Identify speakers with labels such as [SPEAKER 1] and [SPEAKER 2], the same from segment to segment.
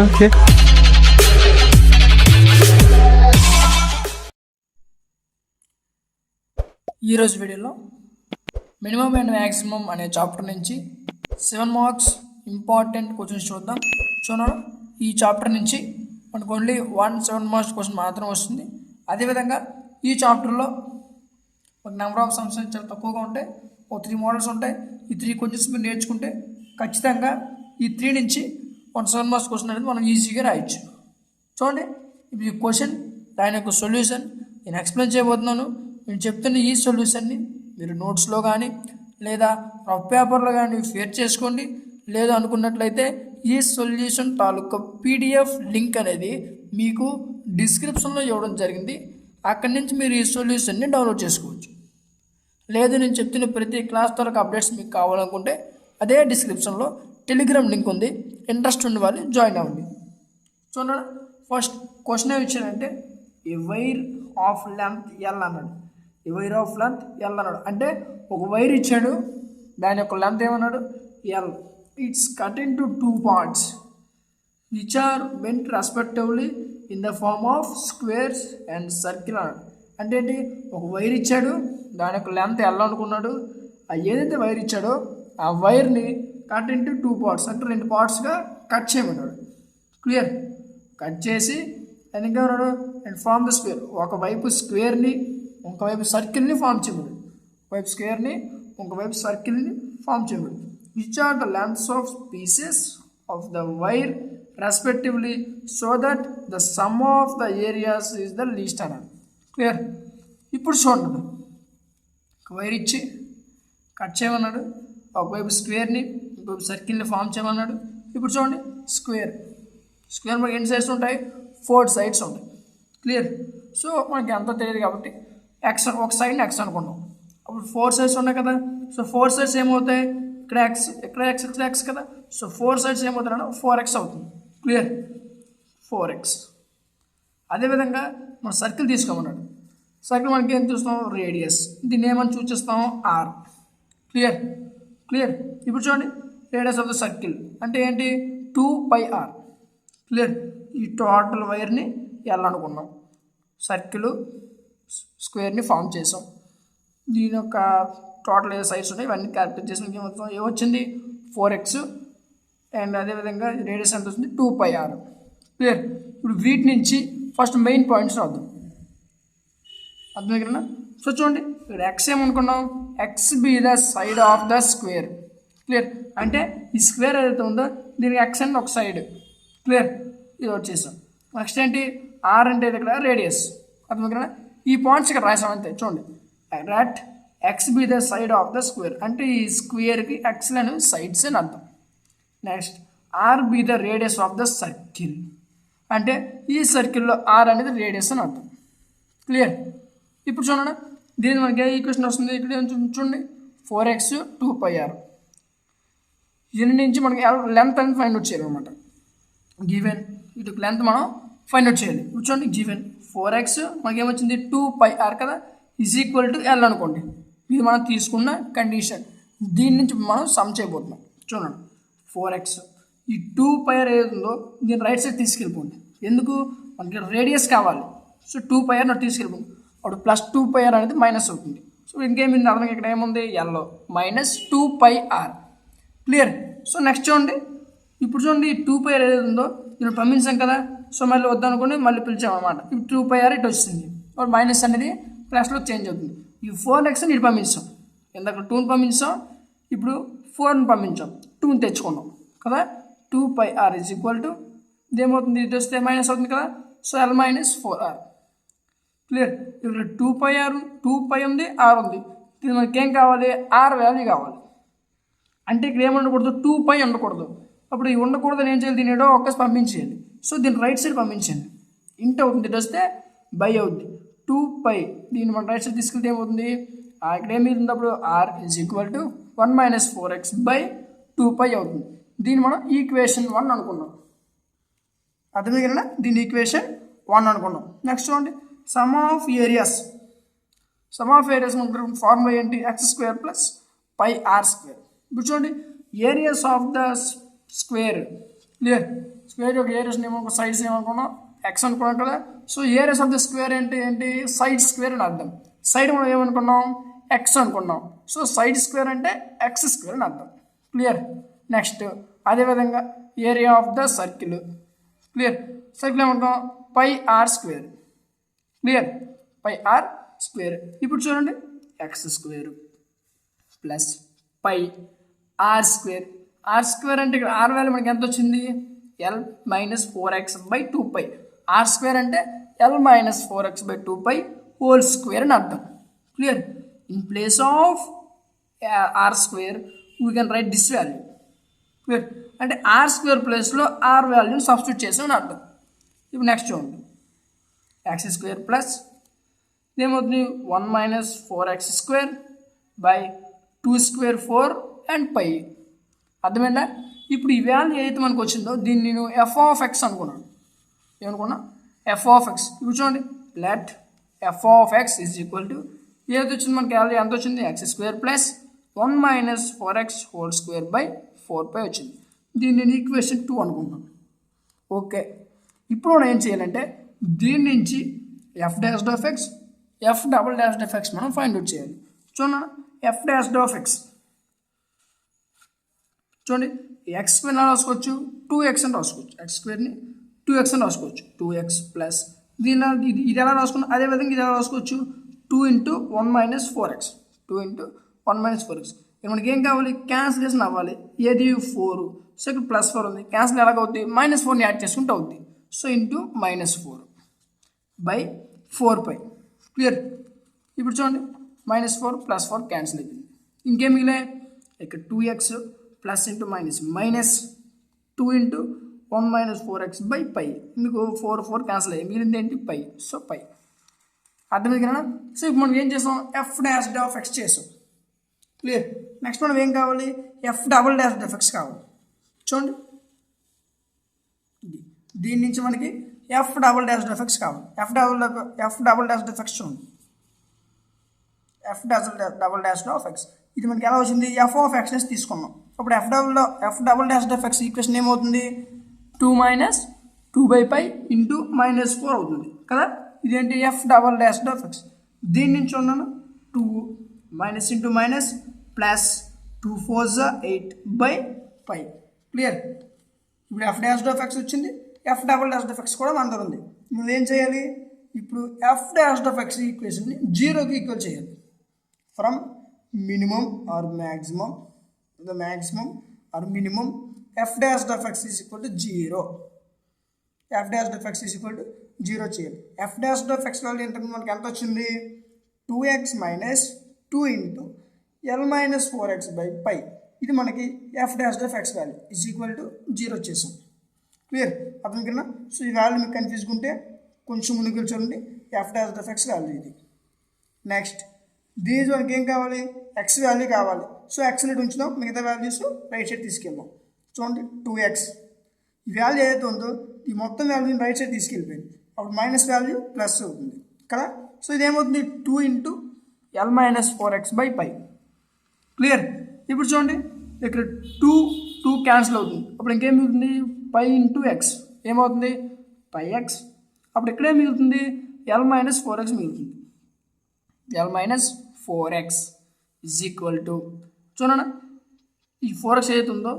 [SPEAKER 1] Okay.
[SPEAKER 2] ఈరోజు వీడియోలో minimum and maximum అనే చాప్టర్ నుంచి 7 మార్క్స్ ఇంపార్టెంట్ క్వశ్చన్స్ చూద్దాం. చూడండి, ఈ చాప్టర్ నుంచి మనకు ఓన్లీ 7 మార్క్స్ క్వశ్చన్ మాత్రం వస్తుంది. అదేవిధంగా ఈ చాప్టర్లో ఒక నెంబర్ ఆఫ్ సమ్స్ చాలా తక్కువగా ఉంటాయి. ఒక 3 మోడల్స్ ఉంటాయి. ఈ 3 క్వశ్చన్స్ మీరు నేర్చుకుంటే ఖచ్చితంగా ఈ 3 నుంచి 7 మార్క్స్ క్వశ్చన్ అనేది మనం ఈజీగా రాయొచ్చు. చూడండి, ఇప్పుడు ఈ క్వశ్చన్ దాని యొక్క సొల్యూషన్ నేను ఎక్స్ప్లెయిన్ చేయబోతున్నాను. నేను చెప్తున్న ఈ సొల్యూషన్ని మీరు నోట్స్లో కానీ లేదా రఫ్ పేపర్లో కానీ షేర్ చేసుకోండి. లేదు అనుకున్నట్లయితే ఈ సొల్యూషన్ తాలూకా పీడిఎఫ్ లింక్ అనేది మీకు డిస్క్రిప్షన్లో ఇవ్వడం జరిగింది. అక్కడి నుంచి మీరు ఈ సొల్యూషన్ని డౌన్లోడ్ చేసుకోవచ్చు. లేదు నేను చెప్తున్న ప్రతి క్లాస్ తాలూకా అప్డేట్స్ మీకు కావాలనుకుంటే అదే డిస్క్రిప్షన్లో టెలిగ్రామ్ లింక్ ఉంది. ఇంట్రెస్ట్ ఉన్న వాళ్ళు జాయిన్ అవ్వండి. చూడండి, ఫస్ట్ క్వశ్చన్ ఏమి ఇచ్చాడంటే ఏ వైర్ ఆఫ్ లెంత్ ఎల్ అన్నాడు. ఈ వైర్ ఆఫ్ లెంత్ ఎల్ అన్నాడు అంటే ఒక వైర్ ఇచ్చాడు, దాని యొక్క లెంత్ ఏమన్నాడు L. It's cut into 2 parts which are bent respectively in the form of squares and circle అన్నాడు. అంటే ఏంటి, ఒక వైర్ ఇచ్చాడు, దాని యొక్క లెంత్ ఎల్ అనుకున్నాడు. ఏదైతే వైర్ ఇచ్చాడో ఆ వైర్ని కట్ ఇన్ టు 2 parts అంటే 2 పార్ట్స్గా కట్ చేయమన్నాడు. క్లియర్, కట్ చేసి దాని ఇంకా ఉన్నాడు అండ్ ఫార్మ్ ద స్క్వేర్. ఒకవైపు స్క్వేర్ని ఒకవైపు సర్కిల్ని ఫామ్ చేయమడు. ఒకవైపు స్క్వేర్ని ఒకవైపు సర్కిల్ని ఫామ్ చేయమడు. Which are the lengths of pieces of the wire respectively so that the sum of the areas is the least అన్నాడు. క్లియర్, ఇప్పుడు చూడండి, ఒక వైర్ ఇచ్చి కట్ చేయమన్నాడు, ఒకవైపు స్క్వేర్ని ఒకవైపు సర్కిల్ని ఫామ్ చేయమన్నాడు. ఇప్పుడు చూడండి, స్క్వేర్ మనకి ఎన్ని సైడ్స్ ఉంటాయి, 4 sides ఉంటాయి. క్లియర్, సో మనకి ఎంత తెలియదు కాబట్టి ఎక్స్ ఒక సైడ్ని ఎక్స్ అనుకున్నాం. అప్పుడు 4 sides ఉన్నాయి కదా. సో 4 sides ఏమవుతాయి, ఇక్కడ ఎక్స్ ఇక్కడ ఎక్స్ ఇక్కడ ఎక్స్ కదా. సో 4 sides ఏమవుతాయి, 4x అవుతుంది. Clear, 4x. అదేవిధంగా మనం సర్కిల్ తీసుకోమన్నాడు. సర్కిల్ మనకి ఏం చూస్తాం, రేడియస్. దీన్ని ఏమని సూచిస్తాం, ఆర్. క్లియర్. ఇప్పుడు చూడండి, రేడియస్ ఆఫ్ ద సర్కిల్ అంటే ఏంటి, 2πr. క్లియర్, ఈ టోటల్ వైర్ని ఎల్ అనుకున్నాం, సర్కిల్ స్క్వేర్ని ఫామ్ చేసాం. దీని యొక్క టోటల్ ఏ సైడ్స్ ఉన్నాయి ఇవన్నీ క్యాల్కులేట్ చేసిన ఏమొచ్చింది 4x అండ్ అదేవిధంగా రేడియస్ ఎంత వస్తుంది 2πr. క్లియర్, ఇప్పుడు వీటి నుంచి ఫస్ట్ మెయిన్ పాయింట్స్ రాద్దాం. అర్థమైనా. సో చూడండి, ఇక్కడ ఎక్స్ ఏమనుకున్నాం, x be the side of the square. Clear, అంటే ఈ స్క్వేర్ ఏదైతే ఉందో దీనికి ఎక్స్ అండ్ ఒక సైడ్. క్లియర్, ఇది వచ్చేసాం. నెక్స్ట్ ఏంటి, ఆర్ అంటే ఇక్కడ రేడియస్. అర్థమైనా. ఈ పాయింట్స్ ఇక్కడ రాసాం అంతే. చూడండి, let x be the side of the square అంటే ఈ స్క్వేర్కి ఎక్స్ అనేవి సైడ్స్ అని అర్థం. Next r be the radius of the circle అంటే ఈ సర్కిల్లో ఆర్ అనేది రేడియస్ అని అర్థం. క్లియర్, ఇప్పుడు చూడండి, దీని మనకి ఏ ఈక్వేషన్ వస్తుంది, ఇక్కడ చూడండి 4x 2πr. దీని నుంచి మనకి లెంత్ అనేది ఫైండ్ అవుట్ చేయాలన్నమాట. గివెన్ ఇటు లెంత్ మనం ఫైండ్ అవుట్ చేయాలి. చూడండి, గివెన్ 4x మనకి ఏమొచ్చింది 2πr కదా, ఈజ్ ఈక్వల్ టు ఎల్ అనుకోండి. ఇది మనం తీసుకున్న కండిషన్. దీని నుంచి మనం సమ్ చేయబోతున్నాం. చూడండి, 4x ఈ 2πr ఏదో దీన్ని రైట్ సైడ్ తీసుకెళ్ళిపోండి. ఎందుకు, మనకి రేడియస్ కావాలి. సో 2πr నాకు తీసుకెళ్ళిపోండి. అప్పుడు ప్లస్ 2πr అనేది మైనస్ అవుతుంది. సో ఇంకేమి అర్థం, ఇక్కడ ఏముంది yellow minus 2πr. Clear, so next చూడండి, ఇప్పుడు చూడండి ఈ 2πr ఏది ఉందో దీన్ని పంపించాం కదా. సో మళ్ళీ వద్దనుకోండి మళ్ళీ పిలిచామన్నమాట. ఇప్పుడు 2πr ఇటు వచ్చింది, మైనస్ అనేది ప్లస్లో చేంజ్ అవుతుంది. ఈ 4xని ఇటు పంపించాం, ఇందాక 2ని పంపించాం, ఇప్పుడు 4ని పంపించాం, 2ని తెచ్చుకున్నాం కదా. 2πr ఈజ్ ఈక్వల్ టు ఇదేమవుతుంది, ఇటు వస్తే మైనస్ అవుతుంది కదా. So l minus 4r. Clear, ఇక్కడ 2π ఉంది, ఆర్ ఉంది. ఇది మనకి ఏం కావాలి, ఆర్ వాల్యూ కావాలి. అంటే ఇక్కడ ఏమి ఉండకూడదు, 2π ఉండకూడదు. అప్పుడు ఇవి ఉండకూడదు, ఏం చేయాలి, దీని ఏడో ఒక్కసి పంపించేయాలి. సో దీన్ని రైట్ సైడ్ పంపించండి, ఇంట్ అవుతుంది, ఇటు వస్తే బై అవుతుంది. 2π దీన్ని మనం రైట్ సైడ్ తీసుకెళ్తే ఏమవుతుంది, ఇక్కడ ఏమి ఉంది, అప్పుడు r is equal to 1 minus 4x by 2π అవుతుంది. దీన్ని మనం ఈక్వేషన్ 1 అనుకున్నాం. అర్థమైనా, దీని ఈక్వేషన్ 1 అనుకున్నాం. నెక్స్ట్ చూడండి, సమ్ ఆఫ్ ఏరియాస్ మనకు ఫార్ములా ఏంటి, x² ప్లస్ πr². ఇప్పుడు చూడండి, areas of the square. Clear, square యొక్క ఏరియాస్ ఏమో సైడ్స్ ఏమనుకున్నాం ఎక్స్ అనుకున్నాం కదా. So areas of the square ఏంటి సైడ్ స్క్వేర్ అని అర్థం. సైడ్ మనం ఏమనుకున్నాం ఎక్స్ అనుకున్నాం. సో సైడ్ స్క్వేర్ అంటే ఎక్స్ స్క్వేర్ అని అర్థం. క్లియర్. నెక్స్ట్ అదేవిధంగా area of the circle. Clear. Circle ఏమనుకున్నాం pi r square. Clear. Pi r square. ఇప్పుడు చూడండి x square plus pi r square. R square అంటే ఇక్కడ ఆర్ వాల్యూ మనకి ఎంత వచ్చింది L minus 4x/2π. R square అంటే L minus 4x/2π whole square అని అర్థం. Clear. In place of r square we can write this value. Clear. అంటే r square ప్లేస్లో ఆర్ వాల్యూని సబ్స్టిట్యూట్ చేసామని అర్థం. ఇప్పుడు నెక్స్ట్ చూడండి ఎక్స్ స్క్వేర్ ప్లస్ ఇదేమవుతుంది 1 - 4x² by 2 square 4 and pi. అర్థమైందా. ఇప్పుడు ఈ వాల్యూ ఏదైతే మనకు వచ్చిందో దీన్ని నేను ఎఫ్ ఆఫ్ ఎక్స్ అనుకున్నాను. ఏమనుకున్నా ఎఫ్ ఆఫ్ ఎక్స్. ఇప్పుడు చూడండి let F of x is equal to ఏదైతే వచ్చింది మనకి వాల్యూ ఎంత వచ్చింది x² plus 1 - 4x whole square by 4π వచ్చింది. దీన్ని నేను ఈక్వేషన్ 2 అనుకుంటున్నాను. ఓకే. ఇప్పుడు మనం ఏం చేయాలంటే దీని నుంచి F dash of X F double dash of X మనం ఫైండ్ అవుట్ చేయాలి. చూడండి ఎఫ్ డాష్ ఆఫ్ ఎక్స్ చూడండి ఎక్స్ స్క్వేర్ రాసుకోవచ్చు 2x అని రాసుకోవచ్చు. ఎక్స్ స్క్వేర్ని 2x అని రాసుకోవచ్చు. 2x ప్లస్ దీని ఇది ఎలా రాసుకున్నాం అదేవిధంగా ఇది ఎలా రాసుకోవచ్చు 2 × 1 - 4x 2 × 1 - 4x. మనకి ఏం కావాలి క్యాన్సిలేషన్ అవ్వాలి. ఏది 4. సో ఇక్కడ +4 ఉంది. క్యాన్సిల్ ఎలాగవుతుంది -4ని యాడ్ చేసుకుంటూ అవుద్ది. So into -4 by 4π. క్లియర్. ఇప్పుడు చూడండి -4 + 4 క్యాన్సిల్ అయిపోయింది. ఇంకేం మిగిలే ఇక్కడ 2x plus into minus -2 × 1 - 4x by π. మీకు 4 క్యాన్సిల్ అయ్యి మిగిలింది ఏంటి పై. సో పై. అర్థమైంది కదా. సో ఇప్పుడు మనం ఏం చేసాం ఎఫ్ డాష్ ఆఫ్ ఎక్స్ చేసాం. క్లియర్. నెక్స్ట్ మనం ఏం కావాలి f double dash of x కావాలి. చూడండి దీని నుంచి మనకి f double dash of x కావాలి. F double dash of x చూడండి f double dash of x. ఇది మనకి ఎలా వచ్చింది ఎఫ్ ఆఫ్ ఎక్స్ నుంచి తీసుకున్నాం. అప్పుడు f double dash of x equation ఏమవుతుంది 2 - 2/π ఇంటూ -4 అవుతుంది కదా. ఇదేంటి f double dash of x. దీని నుంచి ఉన్నాను 2 minus into minus plus 2 × 4 = 8/π. Clear. ఇప్పుడు ఎఫ్ డాష్ ఆఫ్ ఎక్స్ వచ్చింది. F double dash of x కూడా మన దగ్గర ఉంది. మనం ఏం చేయాలి ఇప్పుడు ఎఫ్ డాష్ ఆఫ్ ఎక్స్ ఈక్వేషన్ని 0కి ఈక్వల్ చేయాలి. From minimum or maximum the maximum or minimum f dash of x is equal to 0. f dash of x is equal to 0 చేయాలి. f dash of x value మనకి ఎంత వచ్చింది 2x - 2 × L - 4x/π. ఇది మనకి f dash of x value is equal to 0 చేసాం. Clear. అర్థం కదా. So ఈ వాల్యూ మీకు కన్ఫ్యూజ్గా ఉంటే కొంచెం ముందుకు చూడండి f dash of x value ఇది. నెక్స్ట్ దీని మనకి ఏం కావాలి ఎక్స్ వాల్యూ కావాలి. సో ఎక్స్ రేట్ ఉంచుదాం. మిగతా వాల్యూస్ రైట్ సైడ్ తీసుకెళ్దాం. చూడండి 2x ఈ వాల్యూ ఏదైతే ఉందో ఈ మొత్తం వాల్యూని రైట్ సైడ్ తీసుకెళ్ళిపోయింది. అప్పుడు మైనస్ వాల్యూ ప్లస్ అవుతుంది కదా. సో ఇదేమవుతుంది 2 × L - 4x/π. క్లియర్. ఇప్పుడు చూడండి ఇక్కడ 2 క్యాన్సిల్ అవుతుంది. అప్పుడు ఇంకేం మిగులుతుంది π × x ఏమవుతుంది πx. అప్పుడు ఇక్కడే మిగులుతుంది L - 4x మిగులుతుంది. L - 4x is equal to చూడండి ఈ 4x ఏదైతే ఉందో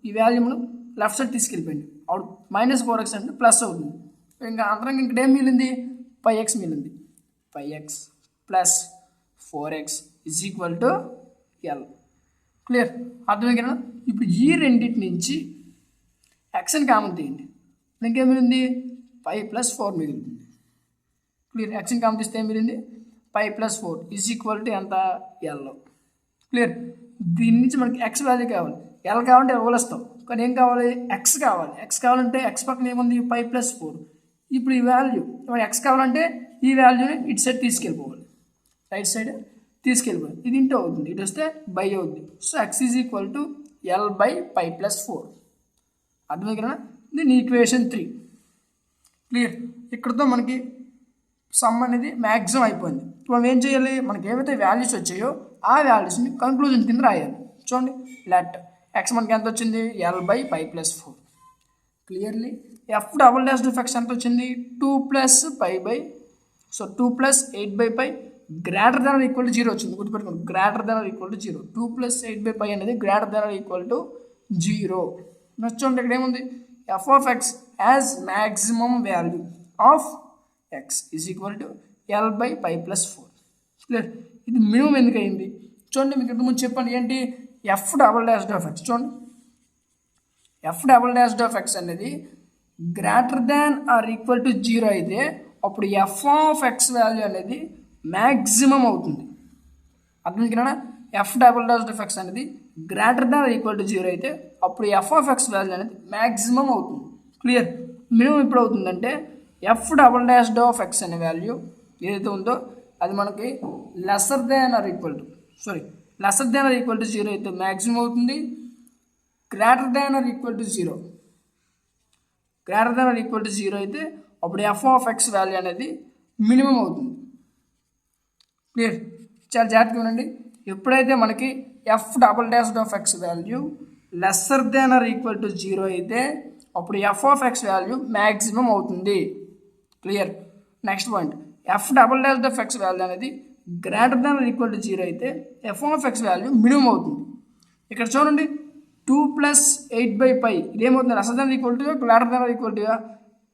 [SPEAKER 2] ఈ వాల్యూ మనం లెఫ్ట్ సైడ్ తీసుకెళ్ళిపోయింది. అప్పుడు -4x అంటే ప్లస్ అవుతుంది. ఇంకా అంతరంగా ఇక్కడ ఏం మిగిలింది πx మిగిలింది. πx plus 4x is equal to L. Clear. అర్థమైంది కదా. ఇప్పుడు ఈ రెండింటి నుంచి ఎక్స్ని కామన్ తీయండి. ఇంకేం మిగిలింది π + 4 మిగులుతుంది. క్లియర్. ఎక్స్ని కామన్ తీస్తే ఏం మిగిలింది π + 4 ఈజ్ ఈక్వల్ టు ఎంత L. క్లియర్. దీని నుంచి మనకి ఎక్స్ వాల్యూ కావాలి. ఎల్ కావాలంటే ఎల్ వస్తాం కానీ ఏం కావాలి ఎక్స్ కావాలి. ఎక్స్ కావాలంటే ఎక్స్ పక్కన ఏముంది π + 4. ఇప్పుడు ఈ వాల్యూ ఎక్స్ కావాలంటే ఈ వాల్యూని ఇటు సైడ్ తీసుకెళ్ళిపోవాలి. రైట్ సైడ్ తీసుకెళ్ళిపోవాలి. ఇది ఇంటూ అవుతుంది. ఇటు వస్తే బై అవుతుంది. So x is equal to L/π + 4. అర్థమై కదా. దీని ఈక్వేషన్ 3. క్లియర్. ఇక్కడతో మనకి సమ్ అనేది మ్యాక్సిమం అయిపోయింది. మనం ఏం చేయాలి మనకి ఏవైతే వాల్యూస్ వచ్చాయో ఆ వాల్యూస్ని కంక్లూజన్ కింద రాయాలి. చూడండి లెట్ ఎక్స్ మనకి ఎంత వచ్చింది L/π + 4. Clearly f double dash of x ఎంత వచ్చింది 2 plus pi by 2 plus 8 by pi greater than equal to 0 వచ్చింది. గుర్తుపెట్టుకోండి, greater than equal to 0. 2 plus 8 by pi అనేది greater than equal to 0. Next చూడండి ఇక్కడ ఏముంది, f of x as maximum value of x is equal to L by pi plus 4. Clear, ఇది minimum ఎందుకు అయింది చూడండి. మీకు ఇంతకుముందు చెప్పండి ఏంటి, f double dash of x చూడండి, f double dash of x అనేది greater than or equal to 0 అయితే అప్పుడు ఎఫ్ ఆఫ్ ఎక్స్ వాల్యూ అనేది మ్యాక్సిమం అవుతుంది. అర్థం, f double dash of x అనేది greater than or equal to 0 అయితే అప్పుడు ఎఫ్ ఆఫ్ ఎక్స్ వాల్యూ అనేది మ్యాక్సిమం అవుతుంది. క్లియర్, మినిమం ఎప్పుడు అవుతుందంటే f double dash of x అనే వాల్యూ ఏదైతే ఉందో అది మనకి lesser than or equal to 0 అయితే మ్యాక్సిమం అవుతుంది. Greater than or equal to 0 అయితే అప్పుడు ఎఫ్ ఆఫ్ ఎక్స్ వాల్యూ అనేది మినిమం అవుతుంది. క్లియర్, చాలా జాగ్రత్తగా ఉండండి. ఎప్పుడైతే మనకి f double dash of x value lesser than or equal to 0 అయితే అప్పుడు f of x value maximum అవుతుంది. Clear, next point, f double dash of x value అనేది greater than or equal to 0 అయితే f of x value minimum అవుతుంది. ఇక్కడ చూడండి 2 plus 8 by pi ఇదేమవుతుంది, lesser than equal to greater than or equal to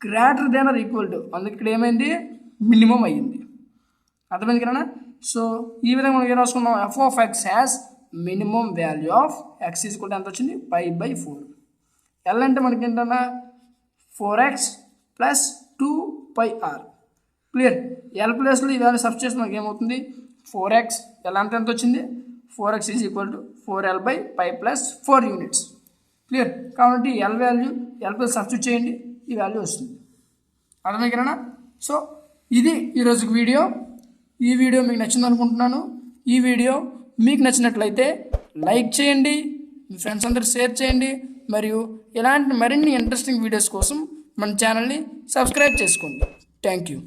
[SPEAKER 2] greater than or equal to, అందుకే ఇక్కడ ఏమైంది minimum అయ్యింది. అర్థమైంది కదా. సో ఈ విధంగా మనం ఏం రాసుకున్నాం, F of X has minimum value of x is equal to ఎంత వచ్చింది పై బై 4. ఎల్ అంటే మనకి ఏంటన్నా 4x plus 2 pi r. Clear, L ప్లస్లో ఈ వాల్యూ సబ్స్టిట్యూట్ మనకి ఏమవుతుంది 4x, ఎల్ అంటే ఎంత వచ్చింది 4x is equal to 4l by pi plus 4 units. Clear, కాబట్టి L value L plus substitute చేయండి, ఈ వాల్యూ వస్తుంది. అర్థమైనా. సో ఇది ఈరోజు వీడియో. ఈ వీడియో మీకు నచ్చింది అనుకుంటున్నాను. ఈ వీడియో మీకు నచ్చినట్లయితే లైక్ చేయండి, మీ ఫ్రెండ్స్ అందరూ షేర్ చేయండి, మరియు ఇలాంటి మరిన్ని ఇంట్రెస్టింగ్ వీడియోస్ కోసం మన ఛానల్ని సబ్స్క్రైబ్ చేసుకోండి. Thank you.